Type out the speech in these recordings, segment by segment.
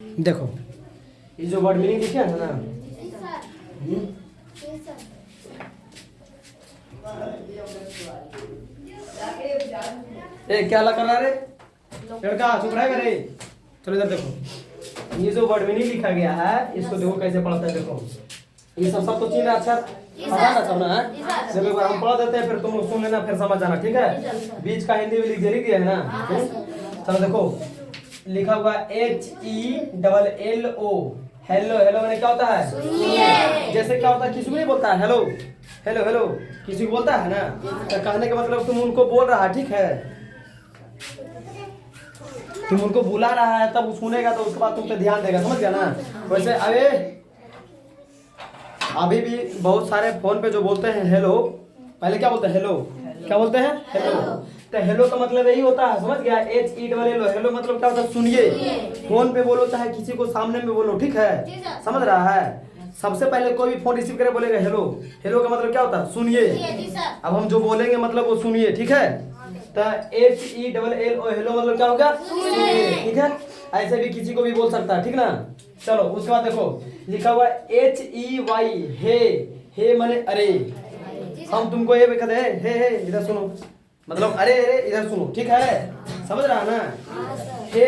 देखो ये जो वर्ड मीनिंग लिखे है ना, ए क्या लग रहा रे लड़का, चुप रहेगा रे। चलो इधर देखो, ये जो वर्ड मीनिंग लिखा गया है इसको देखो कैसे पढ़ता है। देखो ये सब तो चीन अक्षर पता ना सब ना, जब एक बार हम पढ़ा देते हैं फिर तुम लोग सुन लेना, फिर समझ जाना, ठीक है। बीच का हिंदी भी लिख दिया है ना। चलो देखो लिखा हुआ HELLO, हेलो। हेलो मैंने क्या होता है? सुनिए। जैसे क्या होता है, किसी को नहीं बोलता है हेलो हेलो हेलो, किसी को बोलता है ना, तो कहने का मतलब तुम उनको बोल रहा है, ठीक है। तुम उनको बुला रहा है तब वो सुनेगा तो उसके बाद तुम पे ध्यान देगा, समझ गया ना। वैसे अभी भी बहुत सारे फोन पे जो बोलते हैं हेलो, पहले क्या बोलते हैं हेलो, क्या बोलते हैं हेलो। तो हेलो का मतलब यही होता है, समझ गया। HELLO, हेलो मतलब क्या होता है? सुनिए। फोन पे बोलो चाहे किसी को सामने में बोलो, ठीक है, समझ रहा है। सबसे पहले कोई भी फोन रिसीव करे बोलेगा हेलो। हेलो का मतलब क्या होता है? सुनिए। अब हम जो बोलेंगे मतलब वो सुनिए, ठीक है। तो HELLO, हेलो मतलब क्या होगा? सुनिए, ठीक है। ऐसे भी किसी को भी बोल सकता है, ठीक ना। चलो उसके बाद देखो लिखा हुआ HEY, हे माने अरे। हम तुमको ये भी कहते हैं हे इधर सुनो, मतलब अरे अरे इधर सुनो, ठीक है, समझ रहा ना। हे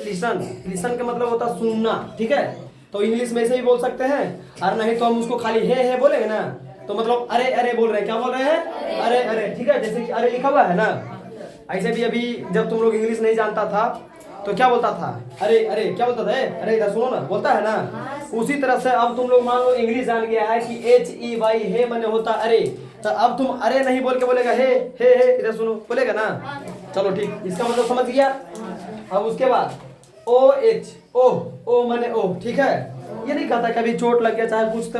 लिसन, लिसन का मतलब होता है सुनना, ठीक है। तो इंग्लिश में से भी बोल सकते हैं, और नहीं तो हम उसको खाली हे बोलेंगे ना, तो मतलब अरे अरे बोल रहे हैं। क्या बोल रहे हैं? अरे अरे, ठीक है। जैसे कि अरे लिखा हुआ है ना, ऐसे भी अभी जब तुम लोग इंग्लिश नहीं जानता था तो क्या बोलता था? अरे अरे क्या बोलता था? अरे इधर सुनो ना, बोलता है ना। उसी तरह से अब तुम लोग मान लो इंग्लिश जान गया है कि HEY, हे माने होता अरे, तो अब तुम अरे नहीं बोल के बोलेगा हे इधर सुनो, बोलेगा ना। चलो ठीक, इसका मतलब समझ गया। अब उसके बाद OH, ओ माने ओ, ठीक है। ये नहीं कहता कभी चोट लग गया चाहे कुछ, तो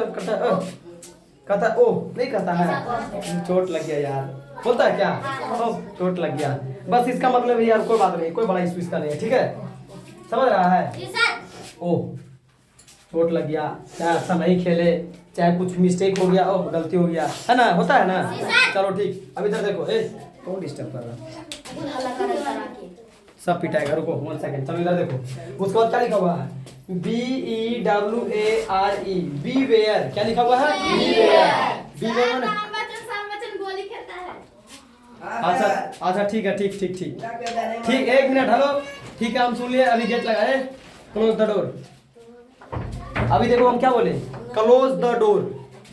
कहता ओ नहीं कहता है चोट लग गया यार, बोलता है क्या? ओ चोट लग गया, बस इसका मतलब है यार, कोई बात नहीं, कोई बड़ा इशू इसका नहीं है, ठीक है, समझ रहा है। ओ चोट लग गया, चाहे अच्छा नहीं खेले, चाहे कुछ मिस्टेक हो गया, ओ गलती हो गया, है ना, होता है ना। चलो ठीक, अब इधर देखो, कौन डिस्टर्ब कर रहा है? सब पिटाएगा, रुको 1 सेकंड। चलो इधर देखो, उसके बाद क्या लिखा हुआ है? BEWARE, beware. क्या लिखा हुआ है? B where. बी वेयर माने अच्छा अच्छा, ठीक है, ठीक ठीक ठीक ठीक, 1 मिनट, हेलो, ठीक है, हम सुन लिए। अभी गेट लगाए, क्लोज द डोर। अभी देखो हम क्या बोले? क्लोज द डोर,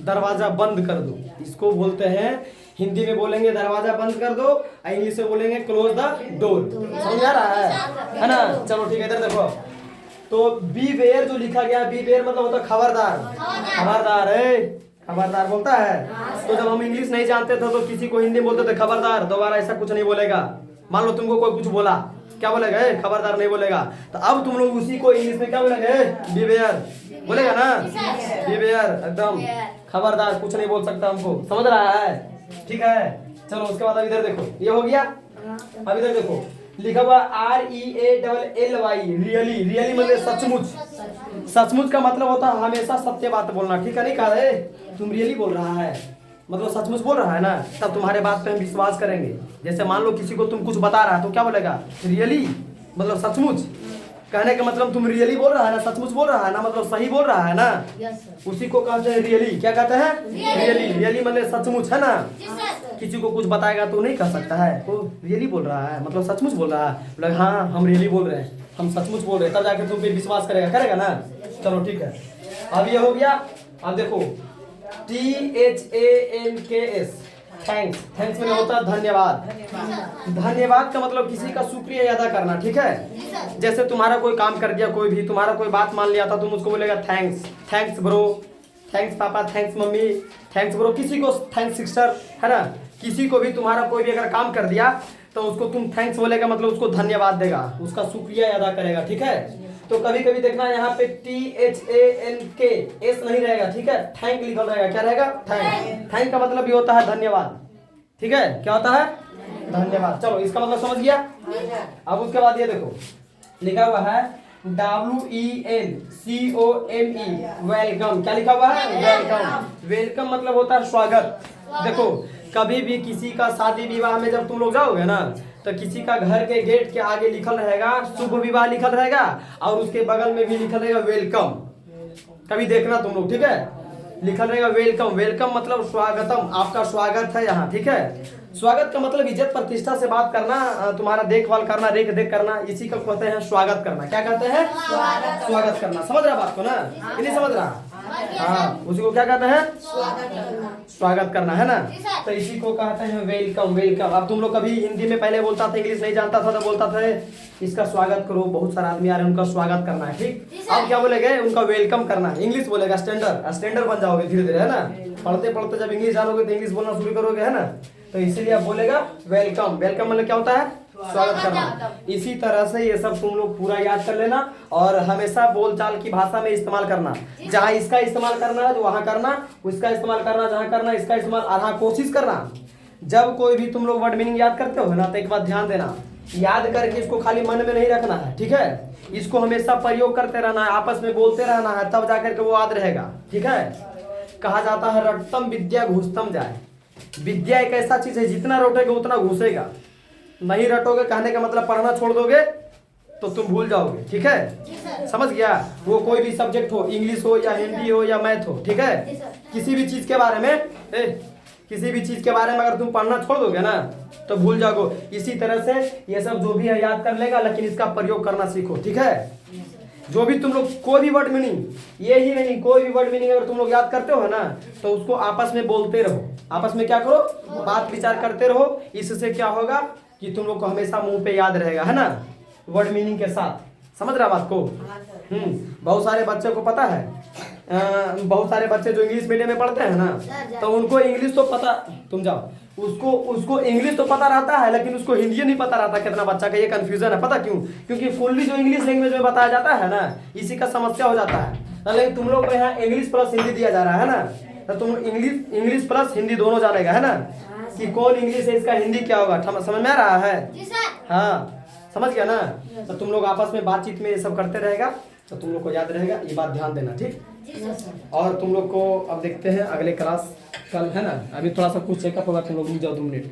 दरवाजा बंद कर दो। इसको बोलते हैं, हिंदी में बोलेंगे दरवाजा बंद कर दो, इंग्लिश में बोलेंगे क्लोज द डोर। समझ आ रहा है ना। चलो ठीक है, इधर देखो, तो बी वेयर जो लिखा गया, बी वेयर मतलब होता है खबरदार। खबरदार है, खबरदार बोलता है। तो जब हम इंग्लिश नहीं जानते थे तो किसी को हिंदी में बोलते थे खबरदार, दोबारा ऐसा कुछ नहीं बोलेगा। मान लो तुमको कोई कुछ बोला, क्या बोलेगा? खबरदार नहीं बोलेगा। तो अब तुम लोग उसी को इंग्लिश में क्या बोलेंगे? बी वेयर बोलेगा ना। बी वेयर, एकदम खबरदार, कुछ नहीं बोल सकता हमको, समझ रहा है, ठीक है। चलो उसके बाद अब इधर देखो, ये हो गया। अब इधर देखो लिखा हुआ REALLY, रियली। रियली मतलब सचमुच। सचमुच का मतलब होता है हमेशा सत्य बात बोलना, ठीक है। नहीं कहा रे तुम रियली बोल रहा है, मतलब सचमुच बोल रहा है ना, तब तुम्हारे बात पे हम विश्वास करेंगे। जैसे मान लो किसी को तुम कुछ बता रहा है तो क्या बोलेगा? रियली, मतलब सचमुच। कहने का मतलब तुम रियली बोल रहा है ना, सचमुच बोल रहा है ना, मतलब सही बोल रहा है ना, उसी को कहते हैं रियली। क्या कहते हैं? रियली। रियली मतलब सचमुच, है ना। किसी को कुछ बताएगा तो नहीं कह सकता है वो रियली बोल रहा है, मतलब सचमुच बोल रहा है, बोले हाँ हम रियली बोल रहे हैं, हम सचमुच बोल रहे हैं, तब जाके तुम पे विश्वास करेगा ना। चलो ठीक है, अब ये हो गया। अब देखो THANKS, थैंक्स। थैंक्स में होता है धन्यवाद। धन्यवाद का मतलब किसी का शुक्रिया अदा करना, ठीक है। जैसे तुम्हारा कोई काम कर दिया, कोई भी तुम्हारा कोई बात मान लिया था, तुम उसको बोलेगा थैंक्स। थैंक्स ब्रो, थैंक्स पापा, थैंक्स मम्मी, थैंक्स ब्रो। किसी को थैंक्स सिस्टर, है ना। किसी को भी तुम्हारा कोई भी अगर काम कर दिया तो उसको तुम थैंक्स बोलेगा, मतलब उसको धन्यवाद देगा, उसका शुक्रिया अदा करेगा, ठीक है। तो कभी कभी देखना यहाँ पे THANK, एस नहीं रहेगा, ठीक है, थैंक लिखा रहेगा। क्या रहेगा? थैंक। थैंक का मतलब भी होता है धन्यवाद, ठीक है। क्या होता है? धन्यवाद। चलो इसका मतलब समझ गया। अब उसके बाद ये देखो लिखा हुआ है WELCOME, वेलकम। क्या लिखा हुआ है? वेलकम। वेलकम मतलब होता है स्वागत। देखो कभी भी किसी का शादी विवाह में जब तुम लोग जाओगे ना, तो किसी का घर के गेट के आगे लिखल रहेगा शुभ विवाह लिखल रहेगा, और उसके बगल में भी लिखल रहेगा वेलकम। कभी देखना तुम लोग, ठीक है, लिखल रहेगा वेलकम। वेलकम मतलब स्वागतम, आपका स्वागत है यहाँ, ठीक है। स्वागत का मतलब इज्जत प्रतिष्ठा से बात करना, तुम्हारा देखभाल करना, रेख देख करना, इसी को कहते हैं स्वागत करना। क्या कहते हैं? स्वागत करना। समझ रहा बात को ना, कि नहीं समझ रहा? हाँ, उसी को क्या कहते हैं? स्वागत करना, है ना। तो इसी को कहते हैं वेलकम। वेलकम। अब तुम लोग कभी हिंदी में पहले बोलता था, इंग्लिश नहीं जानता था तो बोलता था इसका स्वागत करो, बहुत सारा आदमी आ रहे हैं उनका स्वागत करना है, ठीक। अब क्या बोलेंगे? उनका वेलकम करना है। इंग्लिश बोलेगा स्टैंडर्ड बन जाओगे धीरे धीरे, है ना। पढ़ते पढ़ते जब इंग्लिश जानोगे तो इंग्लिश बोलना शुरू करोगे, है ना। तो इसीलिए आप बोलेगा वेलकम। वेलकम मतलब क्या होता है? स्वागत करना। इसी तरह से ये सब तुम लोग पूरा याद कर लेना और हमेशा बोलचाल की भाषा में इस्तेमाल करना। जहाँ इसका इस्तेमाल करना है तो वहां करना, उसका इस्तेमाल करना जहाँ करना, इसका इस्तेमाल। हाँ, कोशिश करना जब कोई भी तुम लोग वर्ड मीनिंग याद करते हो ना, तो एक बात ध्यान देना, याद करके इसको खाली मन में नहीं रखना है, ठीक है। इसको हमेशा प्रयोग करते रहना है, आपस में बोलते रहना है, तब जाकर के वो याद रहेगा, ठीक है। कहा जाता है रटतम विद्या घुसतम जाए। विद्या एक ऐसा चीज है जितना रटोगे उतना घुसेगा। नहीं रटोगे कहने का मतलब पढ़ना छोड़ दोगे तो तुम भूल जाओगे, ठीक है। समझ गया? वो कोई भी सब्जेक्ट हो, इंग्लिश हो या हिंदी हो या मैथ हो, ठीक है। किसी भी चीज के बारे में किसी भी चीज के बारे में अगर तुम पढ़ना छोड़ दोगे ना तो भूल जाओगे। इसी तरह से ये सब जो भी है याद कर लेगा, लेकिन इसका प्रयोग करना सीखो, ठीक है। जो भी तुम लोग कोई भी वर्ड मीनिंग, ये ही नहीं, कोई भी वर्ड मीनिंग अगर तुम लोग याद करते हो ना तो उसको आपस में बोलते रहो। आपस में क्या करो? बात विचार करते रहो। इससे क्या होगा कि तुम लोग को हमेशा मुंह पे याद रहेगा, है ना, वर्ड मीनिंग के साथ। समझ रहा बात को? बहुत सारे बच्चे को पता है, बहुत सारे बच्चे जो इंग्लिश मीडियम में पढ़ते हैं ना, तो उनको इंग्लिश तो पता, तुम जाओ, उसको इंग्लिश तो पता रहता है, लेकिन उसको हिंदी नहीं पता रहता। कितना बच्चा का ये कंफ्यूजन है, पता क्यों? क्योंकि फुल्ली जो इंग्लिश लैंग्वेज में बताया जाता है ना, इसी का समस्या हो जाता है। लेकिन तुम लोग को यहाँ इंग्लिश प्लस हिंदी दिया जा रहा है ना, तो तुम इंग्लिश प्लस हिंदी दोनों जानेगा, है ना, कि कौन इंग्लिश है, इसका हिंदी क्या होगा। समझ में आ रहा है? हाँ, समझ गया ना। तो तुम लोग आपस में बातचीत में ये सब करते रहेगा तो तुम लोग को याद रहेगा, ये बात ध्यान देना, ठीक। और तुम लोग को अब देखते हैं अगले क्लास कल, है ना। अभी थोड़ा सा कुछ चेकअप होगा, तुम लोग रुक जाओ 2 मिनट।